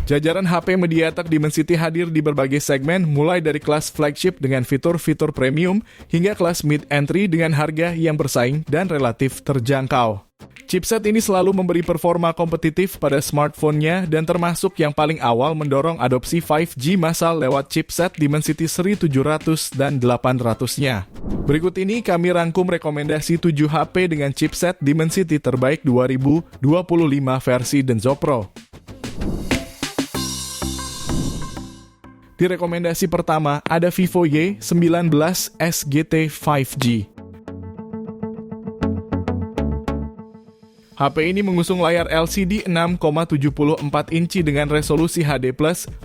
Jajaran HP Mediatek Dimensity hadir di berbagai segmen, mulai dari kelas flagship dengan fitur-fitur premium, hingga kelas mid-entry dengan harga yang bersaing dan relatif terjangkau. Chipset ini selalu memberi performa kompetitif pada smartphone-nya dan termasuk yang paling awal mendorong adopsi 5G massal lewat chipset Dimensity seri 700 dan 800-nya. Berikut ini kami rangkum rekomendasi 7 HP dengan chipset Dimensity terbaik 2025 versi Denso Pro. Di rekomendasi pertama ada Vivo Y19 SGT 5G. HP ini mengusung layar LCD 6,74 inci dengan resolusi HD+,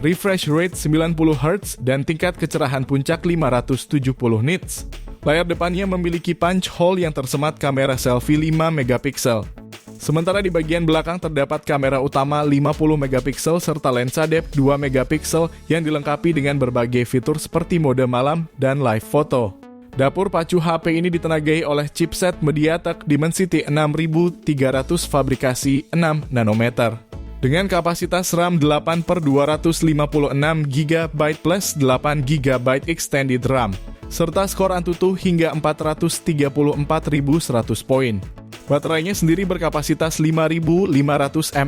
refresh rate 90 Hz, dan tingkat kecerahan puncak 570 nits. Layar depannya memiliki punch hole yang tersemat kamera selfie 5 megapiksel. Sementara di bagian belakang terdapat kamera utama 50 megapiksel serta lensa depth 2 megapiksel yang dilengkapi dengan berbagai fitur seperti mode malam dan live photo. Dapur pacu HP ini ditenagai oleh chipset Mediatek Dimensity 6300 fabrikasi 6 nanometer. Dengan kapasitas RAM 8/256 GB plus 8 GB extended RAM, serta skor Antutu hingga 434.100 poin. Baterainya sendiri berkapasitas 5.500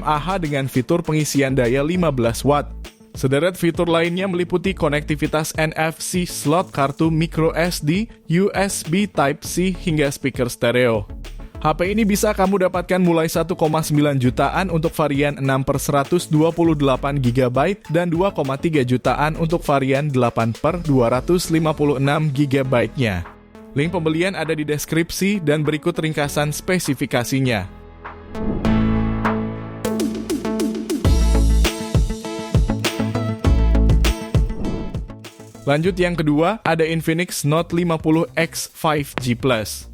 mAh dengan fitur pengisian daya 15 watt. Sederet fitur lainnya meliputi konektivitas NFC, slot kartu microSD, USB Type-C, hingga speaker stereo. HP ini bisa kamu dapatkan mulai 1,9 jutaan untuk varian 6/128 GB dan 2,3 jutaan untuk varian 8/256 GB-nya. Link pembelian ada di deskripsi dan berikut ringkasan spesifikasinya. Lanjut yang kedua, ada Infinix Note 50X 5G Plus.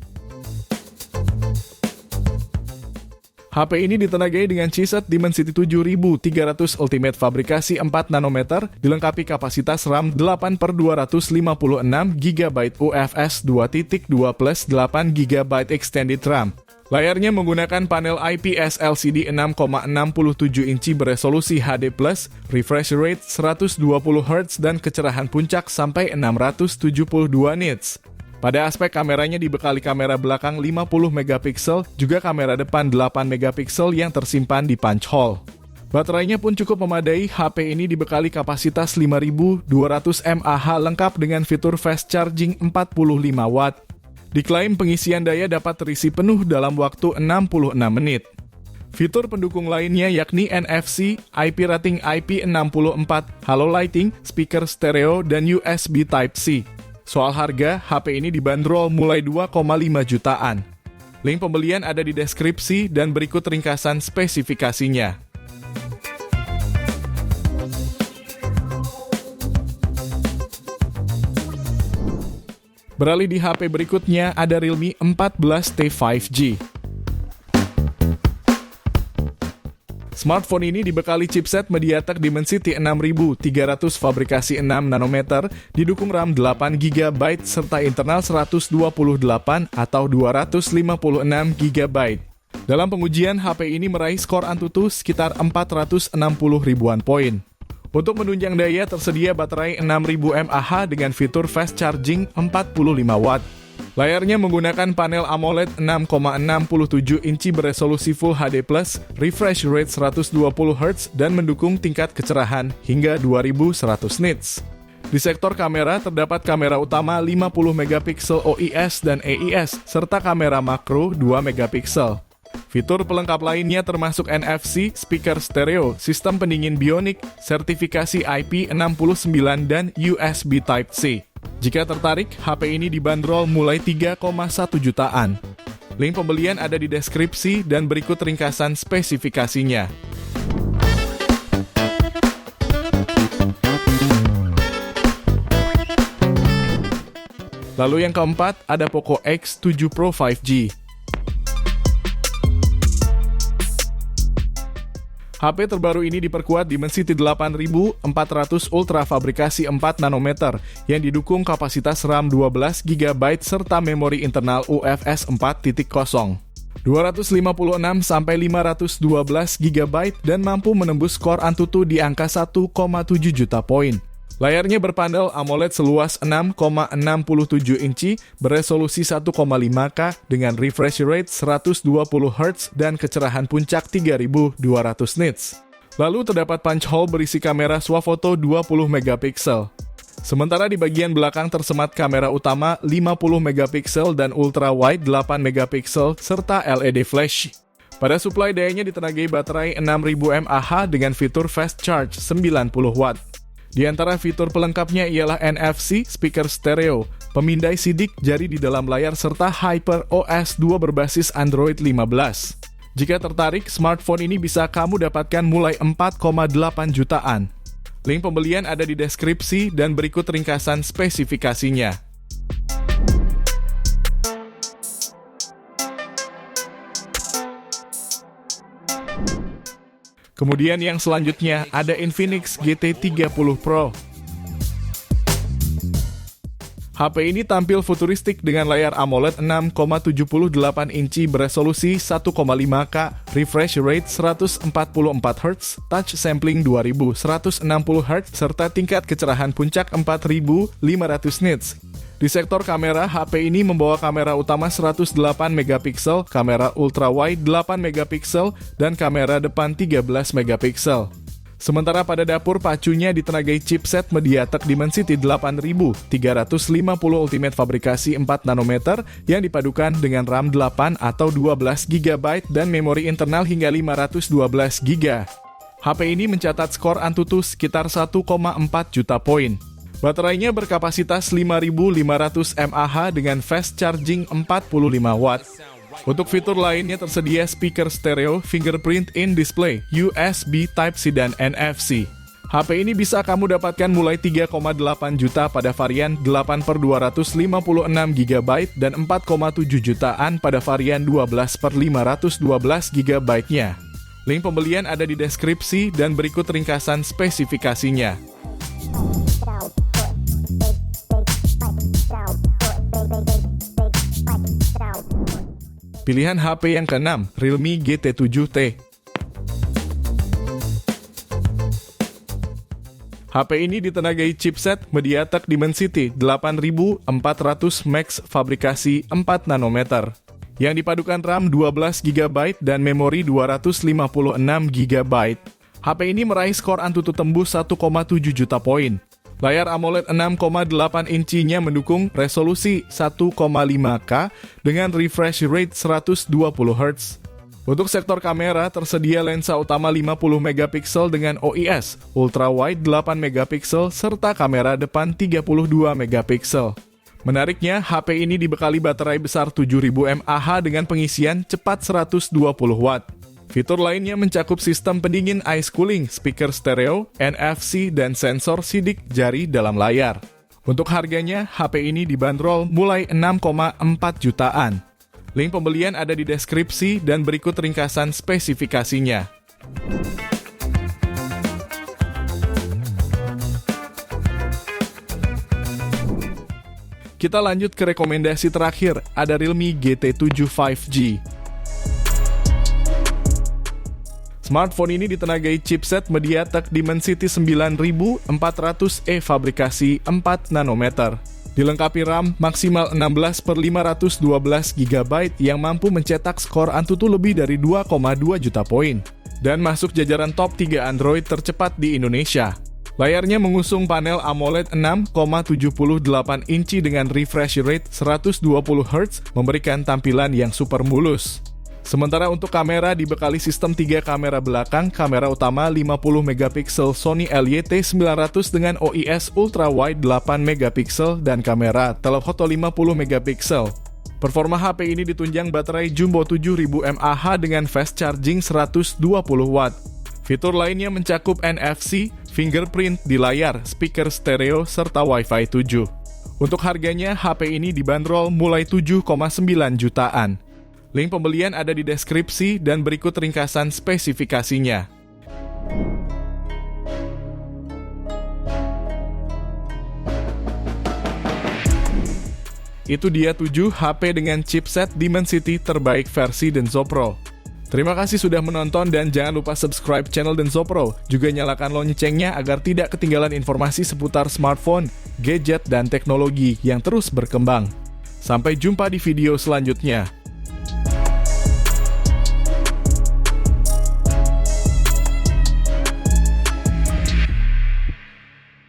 HP ini ditenagai dengan chipset Dimensity 7300 Ultimate fabrikasi 4 nanometer, dilengkapi kapasitas RAM 8/256 GB UFS 2.2 plus 8 GB extended RAM. Layarnya menggunakan panel IPS LCD 6,67 inci beresolusi HD+, refresh rate 120 Hz dan kecerahan puncak sampai 672 nits. Pada aspek kameranya dibekali kamera belakang 50 megapiksel, juga kamera depan 8 megapiksel yang tersimpan di punch hole. Baterainya pun cukup memadai, HP ini dibekali kapasitas 5.200 mAh lengkap dengan fitur fast charging 45 watt. Diklaim pengisian daya dapat terisi penuh dalam waktu 66 menit. Fitur pendukung lainnya yakni NFC, IP rating IP64, halo lighting, speaker stereo, dan USB Type-C. Soal harga, HP ini dibanderol mulai 2,5 jutaan. Link pembelian ada di deskripsi dan berikut ringkasan spesifikasinya. Beralih di HP berikutnya ada Realme 14T 5G. Smartphone ini dibekali chipset Mediatek Dimensity 6300 fabrikasi 6 nanometer, didukung RAM 8 GB serta internal 128 atau 256 GB. Dalam pengujian, HP ini meraih skor Antutu sekitar 460 ribuan poin. Untuk menunjang daya tersedia baterai 6000 mAh dengan fitur fast charging 45 watt. Layarnya menggunakan panel AMOLED 6,67 inci beresolusi Full HD+, refresh rate 120 Hz, dan mendukung tingkat kecerahan hingga 2100 nits. Di sektor kamera terdapat kamera utama 50 megapiksel OIS dan EIS, serta kamera makro 2 megapiksel. Fitur pelengkap lainnya termasuk NFC, speaker stereo, sistem pendingin Bionic, sertifikasi IP69 dan USB Type-C. Jika tertarik, HP ini dibanderol mulai 3,1 jutaan. Link pembelian ada di deskripsi dan berikut ringkasan spesifikasinya. Lalu yang keempat, ada Poco X7 Pro 5G. HP terbaru ini diperkuat Dimensity 8400 Ultra fabrikasi 4 nanometer yang didukung kapasitas RAM 12 GB serta memori internal UFS 4.0. 256 sampai 512 GB dan mampu menembus skor Antutu di angka 1,7 juta poin. Layarnya berpanel AMOLED seluas 6,67 inci beresolusi 1,5K dengan refresh rate 120 Hz dan kecerahan puncak 3200 nits. Lalu terdapat punch hole berisi kamera swafoto 20 megapiksel. Sementara di bagian belakang tersemat kamera utama 50 megapiksel dan ultra wide 8 megapiksel serta LED flash. Pada suplai dayanya ditenagai baterai 6000 mAh dengan fitur fast charge 90 watt. Di antara fitur pelengkapnya ialah NFC, speaker stereo, pemindai sidik jari di dalam layar serta Hyper OS 2 berbasis Android 15. Jika tertarik, smartphone ini bisa kamu dapatkan mulai 4,8 jutaan. Link pembelian ada di deskripsi dan berikut ringkasan spesifikasinya. Kemudian yang selanjutnya ada Infinix GT30 Pro. HP ini tampil futuristik dengan layar AMOLED 6,78 inci beresolusi 1,5K, refresh rate 144 Hz, touch sampling 2160 Hz, serta tingkat kecerahan puncak 4500 nits. Di sektor kamera, HP ini membawa kamera utama 108 megapiksel, kamera ultrawide 8 megapiksel, dan kamera depan 13 megapiksel. Sementara pada dapur pacunya ditenagai chipset MediaTek Dimensity 8350 Ultimate fabrikasi 4 nanometer yang dipadukan dengan RAM 8 atau 12 GB dan memori internal hingga 512 GB. HP ini mencatat skor Antutu sekitar 1,4 juta poin. Baterainya berkapasitas 5500 mAh dengan fast charging 45 watt. Untuk fitur lainnya tersedia speaker stereo, fingerprint in display, USB Type-C dan NFC. HP ini bisa kamu dapatkan mulai 3,8 juta pada varian 8/256 GB dan 4,7 jutaan pada varian 12/512 GB-nya. Link pembelian ada di deskripsi dan berikut ringkasan spesifikasinya. Pilihan HP yang ke-6, Realme GT7T. HP ini ditenagai chipset MediaTek Dimensity 8400 Max fabrikasi 4 nanometer, yang dipadukan RAM 12 GB dan memori 256 GB. HP ini meraih skor Antutu tembus 1,7 juta poin. Layar AMOLED 6,8 incinya mendukung resolusi 1,5K dengan refresh rate 120 Hz. Untuk sektor kamera, tersedia lensa utama 50 megapiksel dengan OIS, ultrawide 8 megapiksel, serta kamera depan 32 megapiksel. Menariknya, HP ini dibekali baterai besar 7000 mAh dengan pengisian cepat 120 watt. Fitur lainnya mencakup sistem pendingin ice cooling, speaker stereo, NFC, dan sensor sidik jari dalam layar. Untuk harganya, HP ini dibanderol mulai 6,4 jutaan. Link pembelian ada di deskripsi dan berikut ringkasan spesifikasinya. Kita lanjut ke rekomendasi terakhir, ada Realme GT7 5G. Smartphone ini ditenagai chipset MediaTek Dimensity 9400E fabrikasi 4 nanometer. Dilengkapi RAM maksimal 16/512 GB yang mampu mencetak skor Antutu lebih dari 2,2 juta poin. Dan masuk jajaran top 3 Android tercepat di Indonesia. Layarnya mengusung panel AMOLED 6,78 inci dengan refresh rate 120 Hz memberikan tampilan yang super mulus. Sementara untuk kamera dibekali sistem 3 kamera belakang, kamera utama 50 megapiksel Sony LYT900 dengan OIS ultrawide 8 megapiksel dan kamera telephoto 50 megapiksel. Performa HP ini ditunjang baterai jumbo 7000 mAh dengan fast charging 120 watt. Fitur lainnya mencakup NFC, fingerprint di layar, speaker stereo, serta Wi-Fi 7. Untuk harganya, HP ini dibanderol mulai 7,9 jutaan. Link pembelian ada di deskripsi dan berikut ringkasan spesifikasinya. Itu dia 7 HP dengan chipset Dimensity terbaik versi Denso Pro. Terima kasih sudah menonton dan jangan lupa subscribe channel Denso Pro. Juga nyalakan loncengnya agar tidak ketinggalan informasi seputar smartphone, gadget, dan teknologi yang terus berkembang. Sampai jumpa di video selanjutnya.